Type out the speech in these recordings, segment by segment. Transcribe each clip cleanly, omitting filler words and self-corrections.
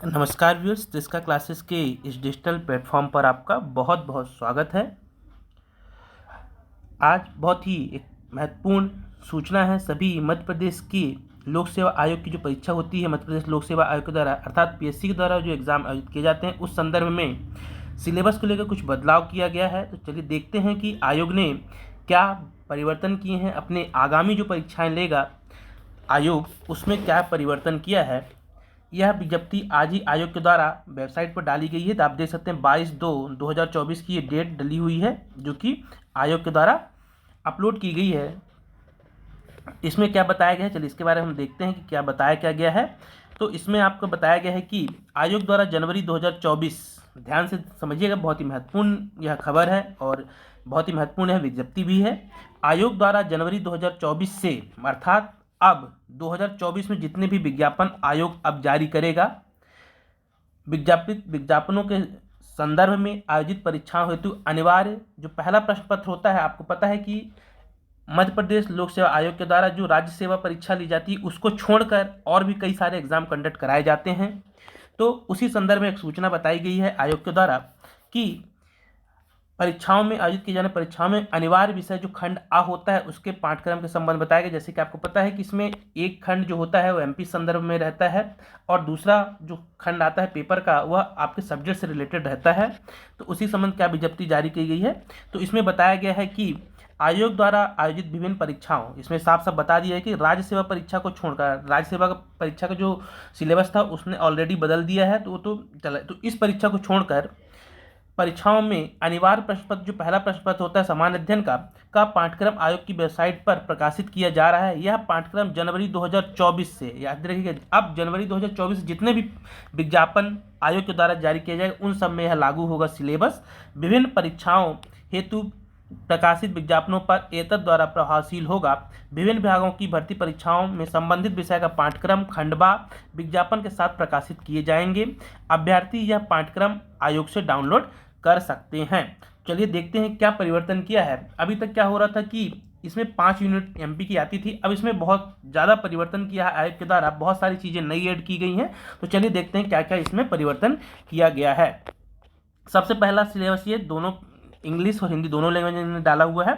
नमस्कार viewers, Tisca classes के इस डिजिटल प्लेटफॉर्म पर आपका बहुत बहुत स्वागत है। आज बहुत ही एक महत्वपूर्ण सूचना है। सभी मध्य प्रदेश की लोक सेवा आयोग की जो परीक्षा होती है मध्य प्रदेश लोक सेवा आयोग के द्वारा अर्थात पीएससी के द्वारा जो एग्ज़ाम आयोजित किए जाते हैं, उस संदर्भ में सिलेबस को लेकर कुछ बदलाव किया गया है। तो चलिए देखते हैं कि आयोग ने क्या परिवर्तन किए हैं। अपने आगामी जो परीक्षाएँ लेगा आयोग, उसमें क्या परिवर्तन किया है। यह विज्ञप्ति आज ही आयोग के द्वारा वेबसाइट पर डाली गई है। तो आप देख सकते हैं 22/2/2024 की ये डेट डली हुई है, जो कि आयोग के द्वारा अपलोड की गई है। इसमें क्या बताया गया है, चलिए इसके बारे में हम देखते हैं कि क्या बताया क्या गया है। तो इसमें आपको बताया गया है कि आयोग द्वारा जनवरी 2024, ध्यान से समझिएगा, बहुत ही महत्वपूर्ण यह खबर है और बहुत ही महत्वपूर्ण यह विज्ञप्ति भी है। आयोग द्वारा जनवरी 2024 से अर्थात अब 2024 में जितने भी विज्ञापन आयोग अब जारी करेगा, विज्ञापनों के संदर्भ में आयोजित परीक्षाओं हेतु अनिवार्य जो पहला प्रश्न पत्र होता है, आपको पता है कि मध्य प्रदेश लोक सेवा आयोग के द्वारा जो राज्य सेवा परीक्षा ली जाती है उसको छोड़कर और भी कई सारे एग्जाम कंडक्ट कराए जाते हैं। तो उसी संदर्भ में एक सूचना बताई गई है आयोग के द्वारा कि परीक्षाओं में आयोजित की जाने परीक्षाओं में अनिवार्य विषय जो खंड आ होता है उसके पाठ्यक्रम के संबंध बताया गया। जैसे कि आपको पता है कि इसमें एक खंड जो होता है वो एमपी संदर्भ में रहता है और दूसरा जो खंड आता है पेपर का वह आपके सब्जेक्ट से रिलेटेड रहता है। तो उसी संबंध क्या विज्ञप्ति जारी की गई है। तो इसमें बताया गया है कि आयोग द्वारा आयोजित विभिन्न परीक्षाओं, इसमें साफ साफ बता दिया है कि राज्य सेवा परीक्षा को छोड़कर राज्य सेवा परीक्षा का जो सिलेबस था उसने ऑलरेडी बदल दिया है। तो इस परीक्षा को छोड़कर परीक्षाओं में अनिवार्य प्रश्न पत्र जो पहला प्रश्न पत्र होता है सामान्य अध्ययन का पाठ्यक्रम आयोग की वेबसाइट पर प्रकाशित किया जा रहा है। यह पाठ्यक्रम जनवरी 2024 से, याद रखिएगा, अब जनवरी 2024 से जितने भी विज्ञापन आयोग के द्वारा जारी किए जाएंगे उन सब में यह लागू होगा सिलेबस। विभिन्न परीक्षाओं हेतु प्रकाशित विज्ञापनों पर एतद द्वारा प्रभावशील होगा। विभिन्न विभागों की भर्ती परीक्षाओं में संबंधित विषय का पाठ्यक्रम खंडवा विज्ञापन के साथ प्रकाशित किए जाएंगे। अभ्यर्थी यह पाठ्यक्रम आयोग से डाउनलोड कर सकते हैं। चलिए देखते हैं क्या परिवर्तन किया है। अभी तक क्या हो रहा था कि इसमें 5 यूनिट एमपी की आती थी, अब इसमें बहुत ज़्यादा परिवर्तन किया है आयोग के द्वारा, बहुत सारी चीज़ें नई ऐड की गई हैं। तो चलिए देखते हैं क्या क्या इसमें परिवर्तन किया गया है। सबसे पहला सिलेबस ये दोनों इंग्लिश और हिंदी दोनों लैंग्वेज में डाला हुआ है।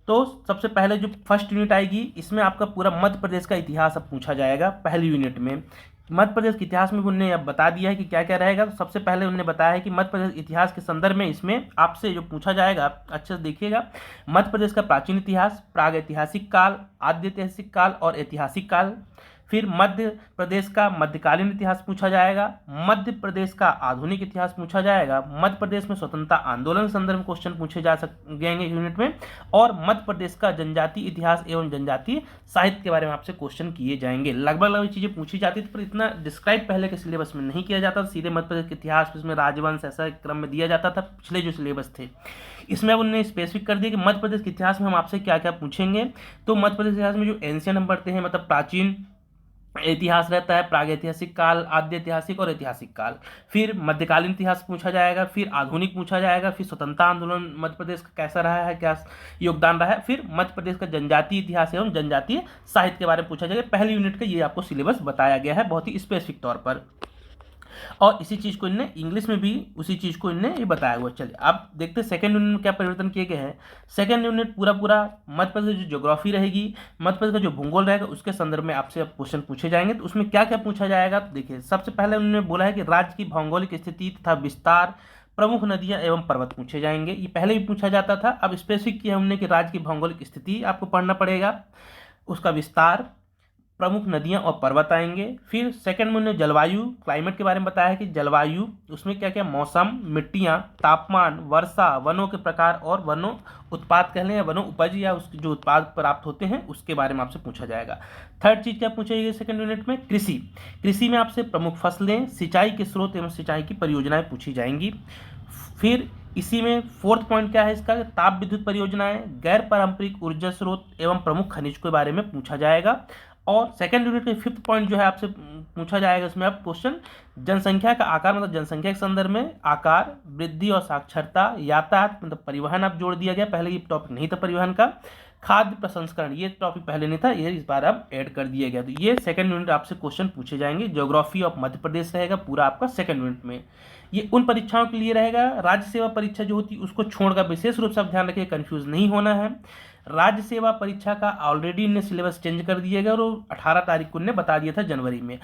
तो सबसे पहले जो फर्स्ट यूनिट आएगी इसमें आपका पूरा मध्य प्रदेश का इतिहास अब पूछा जाएगा। पहली यूनिट में मध्य प्रदेश के इतिहास में उन्होंने अब बता दिया है कि क्या क्या रहेगा। तो सबसे पहले उन्होंने बताया है कि मध्य प्रदेश इतिहास के संदर्भ में इसमें आपसे जो पूछा जाएगा, अच्छे से देखिएगा, मध्य प्रदेश का प्राचीन इतिहास, प्राग ऐतिहासिक काल, आद्य ऐतिहासिक काल और ऐतिहासिक काल। फिर मध्य प्रदेश का मध्यकालीन इतिहास पूछा जाएगा, मध्य प्रदेश का आधुनिक इतिहास पूछा जाएगा, मध्य प्रदेश में स्वतंत्रता आंदोलन के संदर्भ में क्वेश्चन पूछे जा सकेंगे यूनिट में, और मध्य प्रदेश का जनजातीय इतिहास एवं जनजातीय साहित्य के बारे में आपसे क्वेश्चन किए जाएंगे। लगभग चीज़ें पूछी जाती थी, पर इतना डिस्क्राइब पहले के सिलेबस में नहीं किया जाता। सीधे मध्य प्रदेश के इतिहास इसमें राजवंश ऐसा क्रम में दिया जाता था पिछले जो सिलेबस थे। इसमें अब उन्होंने स्पेसिफिक कर दिया कि मध्य प्रदेश के इतिहास में हम आपसे क्या क्या पूछेंगे। तो मध्य प्रदेश इतिहास में जो एंशियंट हम पढ़ते हैं, मतलब प्राचीन इतिहास रहता है, प्रागैतिहासिक काल, आद्य ऐतिहासिक और ऐतिहासिक काल। फिर मध्यकालीन इतिहास पूछा जाएगा, फिर आधुनिक पूछा जाएगा, फिर स्वतंत्रता आंदोलन मध्य प्रदेश का कैसा रहा है, क्या योगदान रहा है, फिर मध्य प्रदेश का जनजातीय इतिहास एवं जनजातीय साहित्य के बारे में पूछा जाएगा। पहली यूनिट का ये आपको सिलेबस बताया गया है बहुत ही स्पेसिफिक तौर पर, और इसी चीज़ को इनने इंग्लिश में भी उसी चीज़ को इनने ये बताया हुआ। चलिए अब देखते हैं सेकंड यूनिट में क्या परिवर्तन किए गए हैं। सेकंड यूनिट पूरा पूरा मध्य प्रदेश जो ज्योग्राफी रहेगी, मध्य प्रदेश का जो भूगोल रहेगा उसके संदर्भ में आपसे क्वेश्चन पूछे जाएंगे। तो उसमें क्या क्या पूछा जाएगा, तो देखिए सबसे पहले उन्होंने बोला है कि राज्य की भौगोलिक स्थिति तथा विस्तार, प्रमुख नदियां एवं पर्वत पूछे जाएंगे। ये पहले भी पूछा जाता था, अब स्पेसिफिक किया हमने कि राज्य की भौगोलिक स्थिति आपको पढ़ना पड़ेगा, उसका विस्तार, प्रमुख नदियां और पर्वत आएंगे। फिर सेकंड में उन्होंने जलवायु क्लाइमेट के बारे में बताया है कि जलवायु उसमें क्या क्या मौसम, मिट्टियां, तापमान, वर्षा, वनों के प्रकार और वनों उत्पाद कह लें या वनों उपज या उसके जो उत्पाद प्राप्त होते हैं उसके बारे में आपसे पूछा जाएगा। थर्ड चीज़ क्या पूछेगी सेकंड यूनिट में, कृषि। कृषि में आपसे प्रमुख फसलें, सिंचाई के स्रोत एवं सिंचाई की परियोजनाएं पूछी जाएंगी। फिर इसी में फोर्थ पॉइंट क्या है इसका, ताप विद्युत परियोजनाएं, गैर पारंपरिक ऊर्जा स्रोत एवं प्रमुख खनिज के बारे में पूछा जाएगा। और सेकंड यूनिट में फिफ्थ पॉइंट जो है आपसे पूछा जाएगा, इसमें आप क्वेश्चन जनसंख्या का आकार, मतलब जनसंख्या के संदर्भ में आकार, वृद्धि और साक्षरता, यातायात मतलब परिवहन आप जोड़ दिया गया, पहले ये टॉपिक नहीं था परिवहन का, खाद्य प्रसंस्करण, ये टॉपिक पहले नहीं था, ये इस बार अब ऐड कर दिया गया। तो ये सेकंड यूनिट आपसे क्वेश्चन पूछे जाएंगे। ज्योग्राफी ऑफ मध्य प्रदेश रहेगा पूरा आपका सेकंड यूनिट में। ये उन परीक्षाओं के लिए रहेगा, राज्य सेवा परीक्षा जो होती है उसको छोड़कर विशेष रूप से आप ध्यान रखिए, कंफ्यूज नहीं होना है। राज्य सेवा परीक्षा का ऑलरेडी इन्हें सिलेबस चेंज कर दिया गया और 18 तारीख को इन्हें बता दिया था जनवरी में।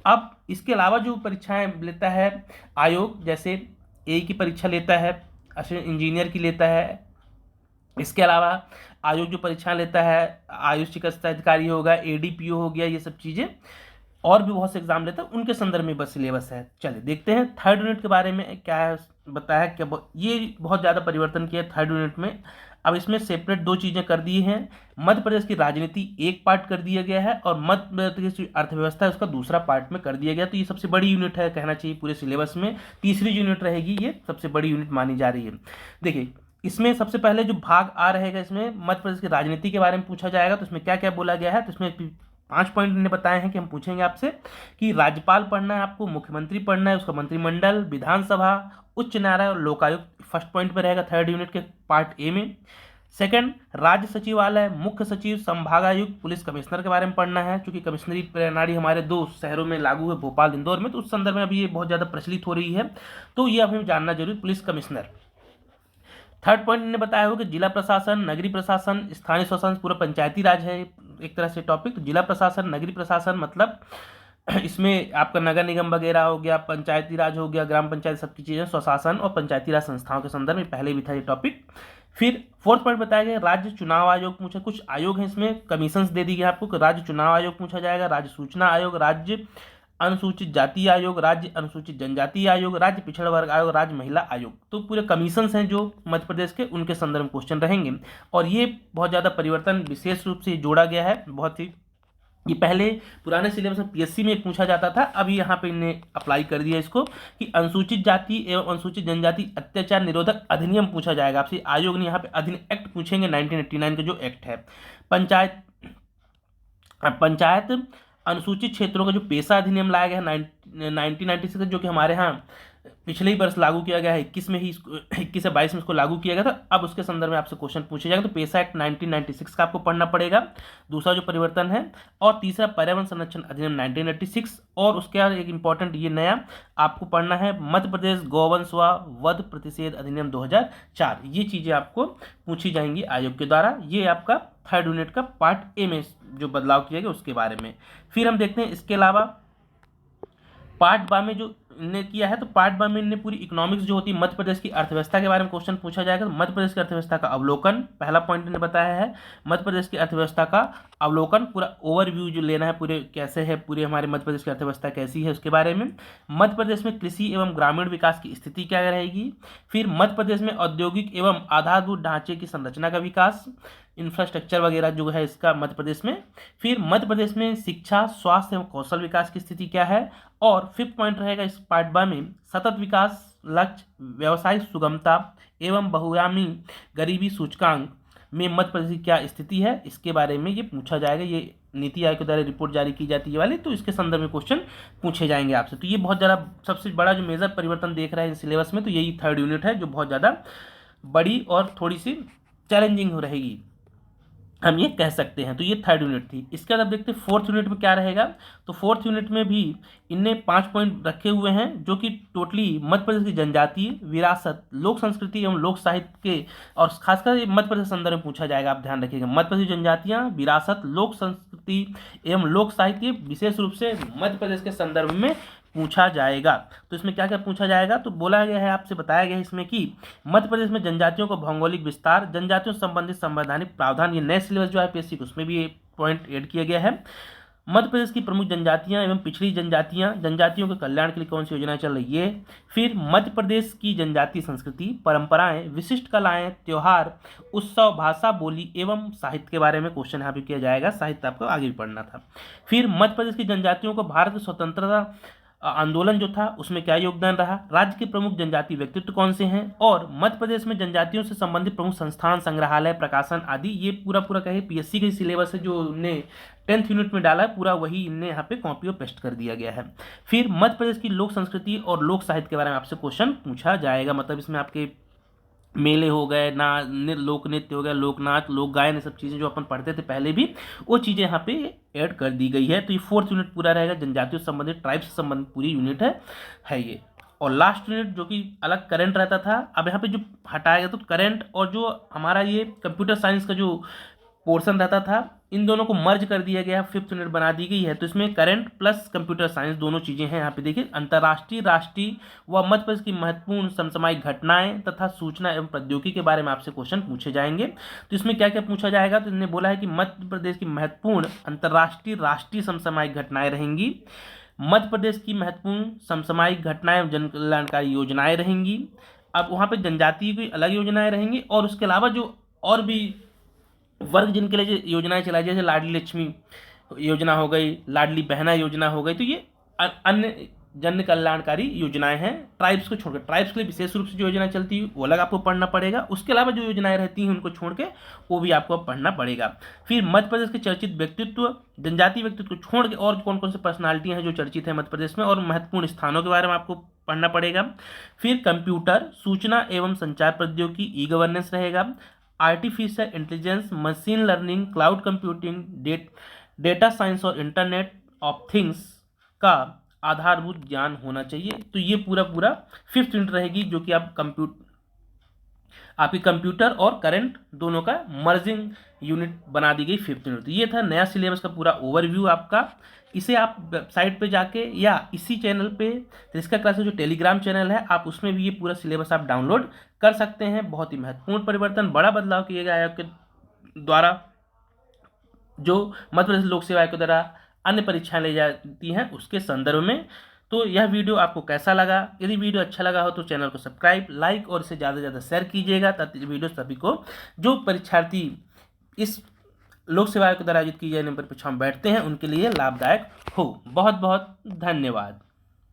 अब इसके अलावा जो परीक्षाएं लेता है आयोग, जैसे ए की परीक्षा लेता है, असिस्टेंट इंजीनियर की लेता है, इसके अलावा आयोग जो परीक्षा लेता है आयुष चिकित्सा अधिकारी होगा, एडीपीओ हो गया, ये सब चीज़ें और भी बहुत से एग्जाम लेता है, उनके संदर्भ में बस सिलेबस है। चलिए देखते हैं थर्ड यूनिट के बारे में क्या है, बताया क्या ये बहुत ज़्यादा परिवर्तन किया थर्ड यूनिट में। अब इसमें सेपरेट दो चीज़ें कर दी हैं, मध्य प्रदेश की राजनीति एक पार्ट कर दिया गया है और मध्य प्रदेश की अर्थव्यवस्था है उसका दूसरा पार्ट में कर दिया गया। तो ये सबसे बड़ी यूनिट है कहना चाहिए पूरे सिलेबस में, तीसरी यूनिट रहेगी, ये सबसे बड़ी यूनिट मानी जा रही है। देखिए इसमें सबसे पहले जो भाग आ रहेगा, इसमें मध्य प्रदेश की राजनीति के बारे में पूछा जाएगा। तो इसमें क्या क्या बोला गया है, तो इसमें 5 पॉइंट इन्हें बताए हैं कि हम पूछेंगे आपसे कि राज्यपाल पढ़ना है आपको, मुख्यमंत्री पढ़ना है, उसका मंत्रिमंडल, विधानसभा, उच्च न्यायालय और लोकायुक्त फर्स्ट पॉइंट पर रहेगा थर्ड यूनिट के पार्ट ए में। सेकंड, राज्य सचिवालय, मुख्य सचिव, संभागायुक्त, पुलिस कमिश्नर के बारे में पढ़ना है, क्योंकि कमिश्नरी प्रणाली हमारे 2 शहरों में लागू है, भोपाल इंदौर में, तो उस संदर्भ में अभी ये बहुत ज़्यादा प्रचलित हो रही है, तो ये हमें जानना जरूरी, पुलिस कमिश्नर। थर्ड पॉइंट ने बताया हो कि जिला प्रशासन, नगरीय प्रशासन, स्थानीय शासन, पूरा पंचायती राज है एक तरह से टॉपिक। तो जिला प्रशासन, नगरीय प्रशासन मतलब इसमें आपका नगर निगम वगैरह हो गया, पंचायती राज हो गया, ग्राम पंचायत, सबकी चीज़ें, स्वशासन और पंचायती राज संस्थाओं के संदर्भ में पहले भी था ये टॉपिक। फिर फोर्थ पॉइंट बताया गया राज्य चुनाव आयोग पूछा, कुछ आयोग हैं इसमें कमीशंस दे दी गई आपको कि राज्य चुनाव आयोग पूछा जाएगा, राज्य सूचना आयोग, राज्य अनुसूचित जाति आयोग, राज्य अनुसूचित जनजाति आयोग, राज्य पिछड़ा वर्ग आयोग, राज्य महिला आयोग। तो पूरे कमीशंस हैं जो मध्य प्रदेश के, उनके संदर्भ में क्वेश्चन रहेंगे। और ये बहुत ज़्यादा परिवर्तन विशेष रूप से जोड़ा गया है, बहुत ही, ये पहले पुराने सिलेबस में पीएससी में पूछा जाता था, अभी यहाँ पे इन्हें अप्लाई कर दिया इसको कि अनुसूचित जाति एवं अनुसूचित जनजाति अत्याचार निरोधक अधिनियम पूछा जाएगा आपसे। आयोग ने यहाँ पे अधिनियम एक्ट पूछेंगे 1989 का जो एक्ट है। पंचायत अनुसूचित क्षेत्रों का जो पेशा अधिनियम लाया गया है 1996, जो कि हमारे यहाँ पिछले ही वर्ष लागू किया गया है, 21 में ही इसको 21 से 22 में इसको लागू किया गया था। अब उसके संदर्भ में आपसे क्वेश्चन पूछे जाएंगे, तो पेशा एक्ट 1996 का आपको पढ़ना पड़ेगा, दूसरा जो परिवर्तन है। और तीसरा पर्यावरण संरक्षण अधिनियम 1986, और उसके बाद एक इंपॉर्टेंट ये नया आपको पढ़ना है मध्य प्रदेश गौवंश व वध प्रतिषेध अधिनियम 2004। ये चीज़ें आपको पूछी जाएंगी आयोग के द्वारा। ये आपका थर्ड यूनिट का पार्ट ए में जो बदलाव किया गया उसके बारे में। फिर हम देखते हैं इसके अलावा पार्ट बा में जो इन्हें किया है, तो पार्ट बा में इन्हें पूरी इकोनॉमिक्स जो होती है मध्य प्रदेश की अर्थव्यवस्था के बारे में क्वेश्चन पूछा जाएगा। तो मध्य प्रदेश की अर्थव्यवस्था का अवलोकन पहला पॉइंट इन्हें बताया है, मध्य प्रदेश की अर्थव्यवस्था का अवलोकन, पूरा ओवरव्यू जो लेना है, पूरे कैसे है, पूरे हमारे मध्य प्रदेश की अर्थव्यवस्था कैसी है उसके बारे में। मध्य प्रदेश में कृषि एवं ग्रामीण विकास की स्थिति क्या रहेगी। फिर मध्य प्रदेश में औद्योगिक एवं आधारभूत ढांचे की संरचना का विकास, इंफ्रास्ट्रक्चर वगैरह जो है इसका मध्य प्रदेश में। फिर मध्य प्रदेश में शिक्षा, स्वास्थ्य एवं कौशल विकास की स्थिति क्या है। और फिफ्थ पॉइंट रहेगा इस पार्ट बा में सतत विकास लक्ष्य, व्यवसायिक सुगमता एवं बहुआयामी गरीबी सूचकांक में मध्य प्रदेश की क्या स्थिति है, इसके बारे में ये पूछा जाएगा। ये नीति आयोग के द्वारा रिपोर्ट जारी की जाती है वाली, तो इसके संदर्भ में क्वेश्चन पूछे जाएंगे आपसे। तो ये बहुत ज़्यादा सबसे बड़ा जो मेजर परिवर्तन देख रहा है सिलेबस में, तो यही थर्ड यूनिट है जो बहुत ज़्यादा बड़ी और थोड़ी सी चैलेंजिंग हो रहेगी, हम ये कह सकते हैं। तो ये थर्ड यूनिट थी। इसके बाद अब देखते हैं फोर्थ यूनिट में क्या रहेगा। तो फोर्थ यूनिट में भी इनने 5 पॉइंट रखे हुए हैं, जो कि टोटली मध्य प्रदेश की जनजातीय विरासत, लोक संस्कृति एवं लोक साहित्य के, और खासकर मध्य प्रदेश संदर्भ में पूछा जाएगा, आप ध्यान रखिएगा। मध्य प्रदेश जनजातियाँ, विरासत, लोक संस्कृति एवं लोक साहित्य विशेष रूप से मध्य प्रदेश के संदर्भ में पूछा जाएगा। तो इसमें क्या क्या पूछा जाएगा, तो बोला गया है, आपसे बताया गया है इसमें कि मध्य प्रदेश में जनजातियों को भौगोलिक विस्तार, जनजातियों से संबंधित संवैधानिक प्रावधान, ये नए सिलेबस जो है पीएससी को, उसमें भी ये पॉइंट ऐड किया गया है। मध्य प्रदेश की प्रमुख जनजातियां एवं पिछड़ी जनजातियां, जनजातियों के कल्याण के लिए कौन सी योजनाएं चल रही है। फिर मध्य प्रदेश की जनजातीय संस्कृति, परंपराएं, विशिष्ट कलाएं, त्योहार, उत्सव, भाषा, बोली एवं साहित्य के बारे में क्वेश्चन यहाँ पे किया जाएगा। साहित्य आपको आगे भी पढ़ना था। फिर मध्य प्रदेश की जनजातियों को भारत की स्वतंत्रता आंदोलन जो था उसमें क्या योगदान रहा, राज्य के प्रमुख जनजातीय व्यक्तित्व कौन से हैं, और मध्य प्रदेश में जनजातियों से संबंधित प्रमुख संस्थान, संग्रहालय, प्रकाशन आदि। ये पूरा पूरा कहे पीएससी का सिलेबस है जो ने 10th यूनिट में डाला है, पूरा वही इनने यहाँ पे कॉपी और पेस्ट कर दिया गया है। फिर मध्य प्रदेश की लोक संस्कृति और लोक साहित्य के बारे में आपसे क्वेश्चन पूछा जाएगा, मतलब इसमें आपके मेले हो गए, लोक नृत्य हो गया, लोक नाच, लोक गायन, ये सब चीज़ें जो अपन पढ़ते थे पहले भी, वो चीज़ें यहाँ पे ऐड कर दी गई है। तो ये 4th यूनिट पूरा रहेगा, जनजातियों से संबंधित, ट्राइब्स से संबंधित पूरी यूनिट है ये। और लास्ट यूनिट जो कि अलग करंट रहता था, अब यहाँ पे जो हटाया गया, तो करंट और जो हमारा ये कंप्यूटर साइंस का जो पोर्शन रहता था, इन दोनों को मर्ज कर दिया गया, 5th यूनिट बना दी गई है। तो इसमें करंट प्लस कंप्यूटर साइंस दोनों चीज़ें हैं। यहाँ पे देखिए, अंतर्राष्ट्रीय, राष्ट्रीय व मध्य प्रदेश की महत्वपूर्ण समसामयिक घटनाएं तथा सूचना एवं प्रौद्योगिकी के बारे में आपसे क्वेश्चन पूछे जाएंगे। तो इसमें क्या क्या पूछा जाएगा, तो इन्होंने बोला है कि मध्य प्रदेश की महत्वपूर्ण अंतर्राष्ट्रीय, राष्ट्रीय समसामयिक घटनाएं रहेंगी, मध्य प्रदेश की महत्वपूर्ण समसामयिक घटनाएं जन कल्याणकारी योजनाएं रहेंगी। अब वहाँ पे जनजाति की अलग योजनाएं रहेंगी, और उसके अलावा जो और भी वर्ग जिनके लिए जो योजनाएं चलाई, जैसे लाडली लक्ष्मी योजना हो गई, लाडली बहना योजना हो गई, तो ये अन्य जन कल्याणकारी योजनाएं हैं। ट्राइब्स को छोड़कर, ट्राइब्स के लिए विशेष रूप से जो योजनाएं चलती है वो अलग आपको पढ़ना पड़ेगा, उसके अलावा जो योजनाएं रहती हैं उनको छोड़ के वो भी आपको पढ़ना पड़ेगा। फिर मध्य प्रदेश के चर्चित व्यक्तित्व, जनजातीय व्यक्तित्व को छोड़ के और कौन कौन से पर्सनालिटी हैं जो चर्चित है मध्य प्रदेश में, और महत्वपूर्ण स्थानों के बारे में आपको पढ़ना पड़ेगा। फिर कंप्यूटर, सूचना एवं संचार प्रौद्योगिकी, ई गवर्नेंस रहेगा। Artificial intelligence, machine learning, cloud computing, data science और इंटरनेट ऑफ थिंग्स का आधारभूत ज्ञान होना चाहिए। तो ये पूरा 5th यूनिट रहेगी, जो कि आपकी कंप्यूटर और करंट दोनों का मर्जिंग यूनिट बना दी गई 5th यूनिट। तो ये था नया सिलेबस का पूरा ओवरव्यू आपका। इसे आप वेबसाइट पे जाके या इसी चैनल पे, इसका क्लासेस जो टेलीग्राम चैनल है, आप उसमें भी ये पूरा सिलेबस आप डाउनलोड कर सकते हैं। बहुत ही महत्वपूर्ण परिवर्तन, बड़ा बदलाव किए गए आयोग के द्वारा, जो मध्य प्रदेश लोक सेवा आयोग के द्वारा अन्य परीक्षाएं ली जाती हैं उसके संदर्भ में। तो यह वीडियो आपको कैसा लगा? यदि वीडियो अच्छा लगा हो तो चैनल को सब्सक्राइब, लाइक और इसे ज़्यादा से ज़्यादा शेयर कीजिएगा, ताकि वीडियो सभी को, जो परीक्षार्थी इस लोक सेवा आयोग के द्वारा आयोजित की जाने पर परीक्षा में बैठते हैं, उनके लिए लाभदायक हो। बहुत बहुत धन्यवाद।